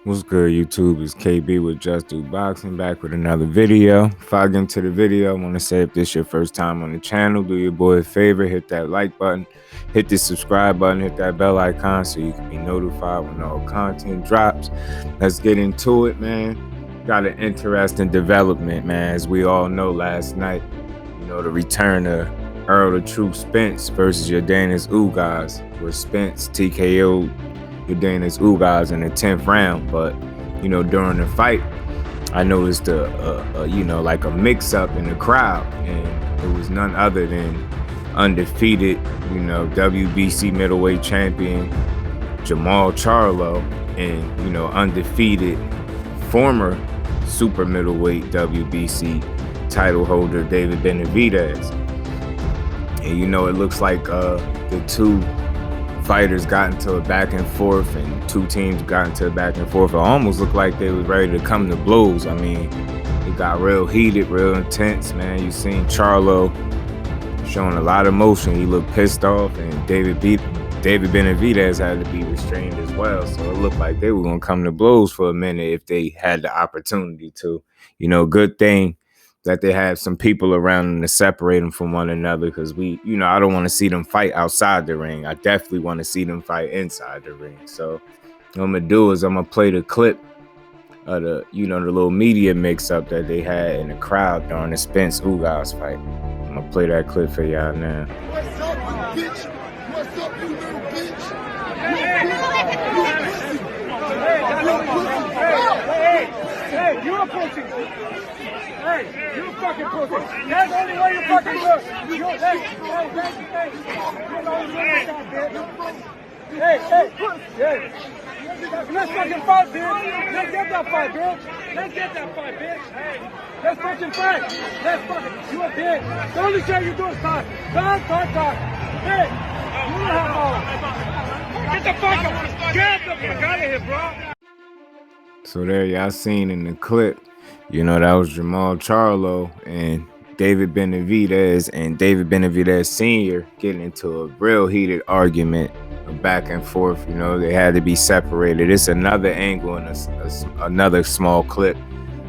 What's good, YouTube? It's KB with Just Do Boxing, back with another video. Before I get into the video, I want to say if this is your first time on the channel, do your boy a favor, hit that like button, hit the subscribe button, hit that bell icon so you can be notified when all content drops. Let's get into it, man. Got an interesting development, man. As we all know, last night, the return of Earl the True Spence versus Ugas, where Spence TKO'd Ugas in the 10th round. But during the fight, I noticed like a mix-up in the crowd, and it was none other than undefeated WBC middleweight champion Jermall Charlo and undefeated former super middleweight WBC title holder David Benavidez. And it looks like the two fighters got into a back and forth, and two teams got into a back and forth. It almost looked like they was ready to come to blows. I mean, it got real heated, real intense, man. You seen Charlo showing a lot of emotion. He looked pissed off, and David Benavidez had to be restrained as well. So it looked like they were gonna come to blows for a minute if they had the opportunity to. Good thing that they have some people around them to separate them from one another, because I don't want to see them fight outside the ring. I definitely want to see them fight inside the ring. So what I'm gonna do is I'm gonna play the clip of the little media mix-up that they had in the crowd during the Spence Ugas fight. I'm gonna play that clip for y'all now. What's up, you bitch? What's up, you little bitch? Hey, you a pussy. Hey, you a fucking pussy. That's the only way you fucking look. Hey, you're the only one that's out there. Hey. Let's fucking fight, bitch. Let's get that fight, bitch. Hey, let's fucking fight. Let's fucking. You a bitch. The only shit you do is talk. Talk. Hey, you don't have all. Get the fuck out of here, bro. So there y'all seen in the clip, that was Jermall Charlo and David Benavidez Sr. getting into a real heated argument, a back and forth. They had to be separated. It's another angle and another small clip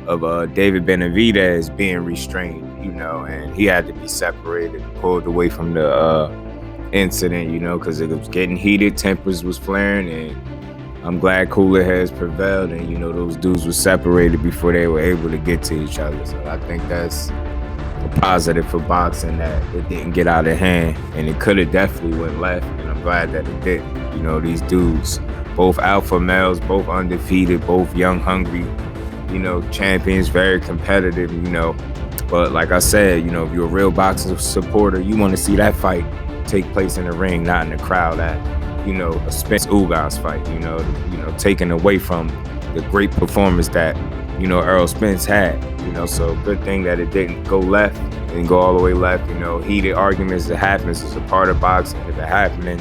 of David Benavidez being restrained, and he had to be separated, pulled away from the incident, because it was getting heated, tempers was flaring, and I'm glad cooler heads prevailed, and those dudes were separated before they were able to get to each other. So I think that's a positive for boxing, that it didn't get out of hand, and it could have definitely went left, and I'm glad that it did. These dudes, both alpha males, both undefeated, both young, hungry, champions, very competitive, But like I said, if you're a real boxing supporter, you want to see that fight take place in the ring, not in the crowd at a Spence Ugas fight, taken away from the great performance that, Earl Spence had, so good thing that it didn't go left, didn't go all the way left. Heated arguments that happens is a part of boxing. It's been happening,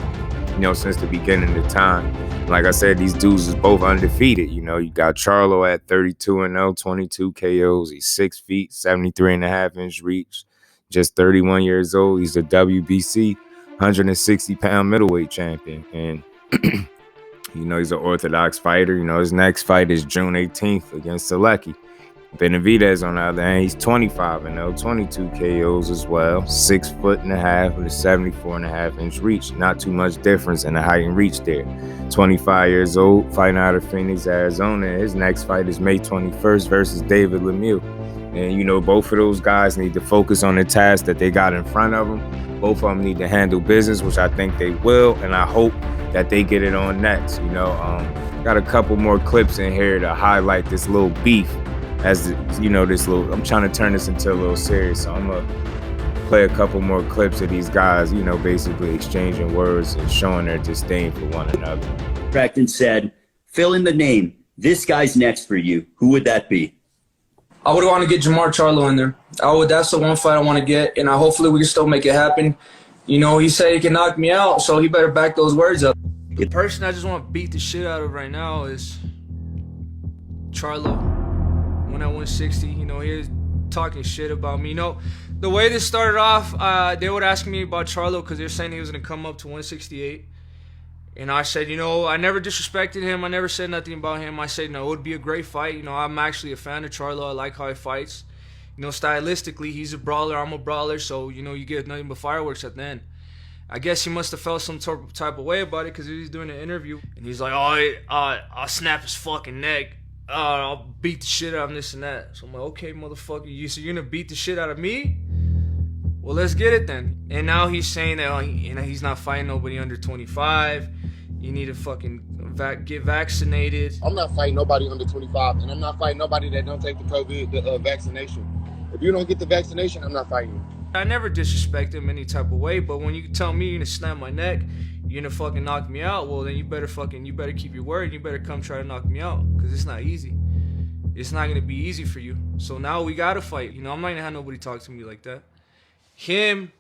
since the beginning of time. Like I said, these dudes is both undefeated. You got Charlo at 32-0, 22 KOs. He's 6 feet, 73.5-inch reach, just 31 years old. He's a WBC 160-pound middleweight champion, and he's an orthodox fighter. His next fight is June 18th against Selecki. Benavidez, on the other hand, he's 25-0, 22 KOs as well, 6'5" with a 74.5-inch reach. Not too much difference in the height and reach there. 25 years old, fighting out of Phoenix, Arizona. His next fight is May 21st versus David Lemieux. And both of those guys need to focus on the task that they got in front of them. Both of them need to handle business, which I think they will, and I hope that they get it on next. Got a couple more clips in here to highlight this little beef. I'm trying to turn this into a little series, so I'm gonna play a couple more clips of these guys, basically exchanging words and showing their disdain for one another. And said, fill in the name. This guy's next for you. Who would that be? I would want to get Jermall Charlo in there. That's the one fight I want to get, and hopefully we can still make it happen. He said he can knock me out, so he better back those words up. The person I just want to beat the shit out of right now is Charlo. When at 160, he was talking shit about me. The way this started off, they would ask me about Charlo because they're saying he was going to come up to 168. And I said, you know, I never disrespected him. I never said nothing about him. I said, no, it would be a great fight. You know, I'm actually a fan of Charlo. I like how he fights. You know, stylistically, he's a brawler. I'm a brawler. So, you know, you get nothing but fireworks at the end. I guess he must have felt some type of way about it because he was doing an interview. And he's like, I'll snap his fucking neck. I'll beat the shit out of him, this and that. So I'm like, okay, motherfucker, so you're going to beat the shit out of me? Well, let's get it then. And now he's saying that he's not fighting nobody under 25. You need to fucking get vaccinated. I'm not fighting nobody under 25, and I'm not fighting nobody that don't take the COVID vaccination. If you don't get the vaccination, I'm not fighting you. I never disrespect him any type of way, but when you tell me you're gonna snap my neck, you're gonna fucking knock me out, well then you better keep your word. You better come try to knock me out, because it's not easy. It's not gonna be easy for you. So now we gotta fight. You know, I'm not gonna have nobody talk to me like that. Him,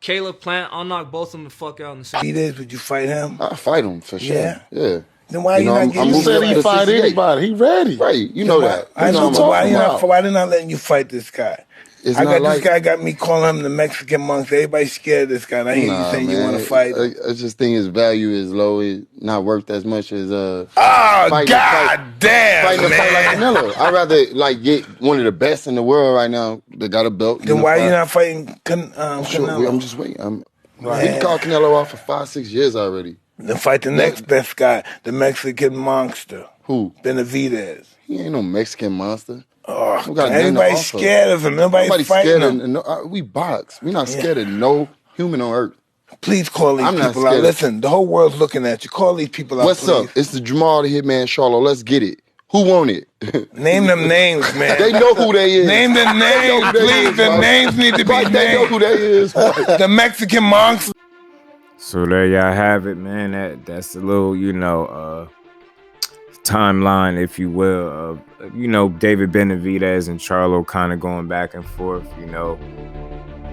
Caleb Plant, I'll knock both of them the fuck out in the same. Benavidez, would you fight him? I fight him for sure. Yeah. Yeah. Then why you not getting? You said he fight anybody. He ready. Right. You know that. I know, but why they not letting you fight this guy? It's this guy got me calling him the Mexican monks. Everybody's scared of this guy. And I hear you saying you want to fight. I just think his value is low. It's not worth as much as fighting like Canelo. I'd rather get one of the best in the world right now that got a belt. Then why are you not fighting Canelo? Sure, I'm just waiting. We called Canelo out for 5-6 years already. Then fight the next best guy, the Mexican monster. Who? Benavidez. He ain't no Mexican monster. Oh, everybody's scared of him. Nobody's fighting him. We box. We're not scared of no human on earth. Please call these people out. Listen, the whole world's looking at you. Call these people out, What's up? It's the Jermall the Hitman Charlo. Let's get it. Who want it? Name them names, man. They know who they is. Name the names, please. The names need to be named. They know who they is. The Mexican monks. So there y'all have it, man. That's a little, timeline, if you will, of, David Benavidez and Charlo kind of going back and forth,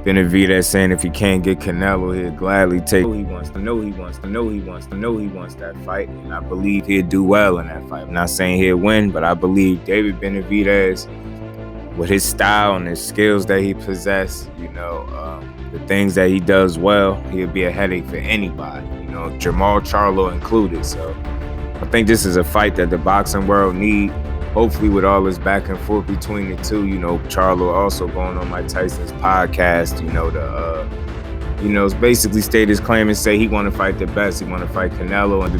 Benavidez saying if he can't get Canelo, he'll gladly take. He wants that fight, and I believe he'll do well in that fight. I'm not saying he'll win, but I believe David Benavidez, with his style and his skills that he possesses, the things that he does well, he'll be a headache for anybody, Jermall Charlo included. So I think this is a fight that the boxing world need. Hopefully, with all this back and forth between the two, Charlo also going on Mike Tyson's podcast, basically state his claim and say he want to fight the best. He want to fight Canelo, and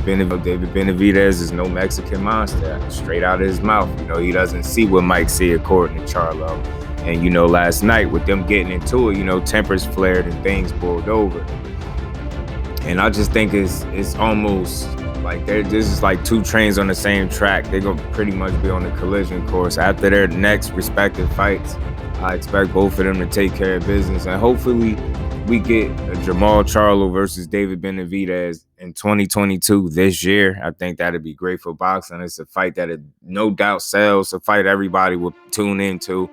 David Benavidez is no Mexican monster. Straight out of his mouth, he doesn't see what Mike see, according to Charlo. And last night with them getting into it, tempers flared and things boiled over. And I just think it's almost like this is like two trains on the same track. They're gonna pretty much be on the collision course after their next respective fights. I expect both of them to take care of business, and hopefully we get a Jermall Charlo versus David Benavidez in 2022 this year. I think that'd be great for boxing. It's a fight that no doubt sells. A fight everybody will tune into.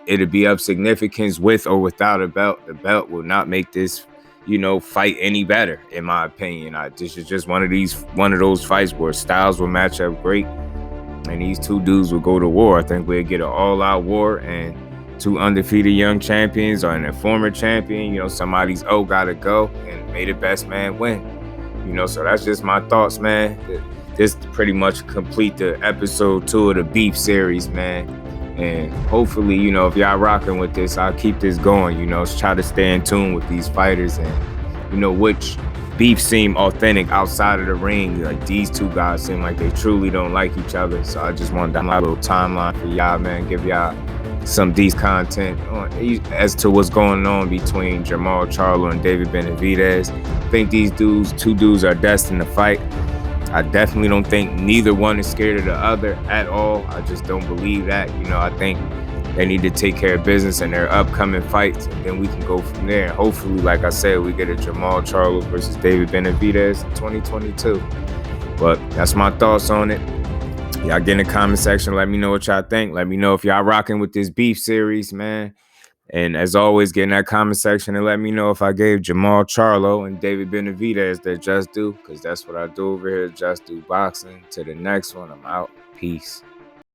It'll be of significance with or without a belt. The belt will not make this fight any better, in my opinion. This is just one of those fights where styles will match up great, and these two dudes will go to war. I think we'll get an all-out war, and two undefeated young champions or a former champion. Somebody's gotta go, and may the best man win. So that's just my thoughts, man. This pretty much complete the episode 2 of the Beef series, man. And hopefully, if y'all rocking with this, I'll keep this going, try to stay in tune with these fighters and, which beef seem authentic outside of the ring. Like, these two guys seem like they truly don't like each other. So I just wanted to have a little timeline for y'all, man, give y'all some decent content as to what's going on between Jermall Charlo and David Benavidez. I think these two dudes are destined to fight. I definitely don't think neither one is scared of the other at all. I just don't believe that. I think they need to take care of business in their upcoming fights, and then we can go from there. And hopefully, like I said, we get a Jermall Charlo versus David Benavidez in 2022. But that's my thoughts on it. Y'all get in the comment section. Let me know what y'all think. Let me know if y'all rocking with this beef series, man. And as always, get in that comment section and let me know if I gave Jermall Charlo and David Benavidez their just due, because that's what I do over here at Just Do Boxing. To the next one, I'm out. Peace.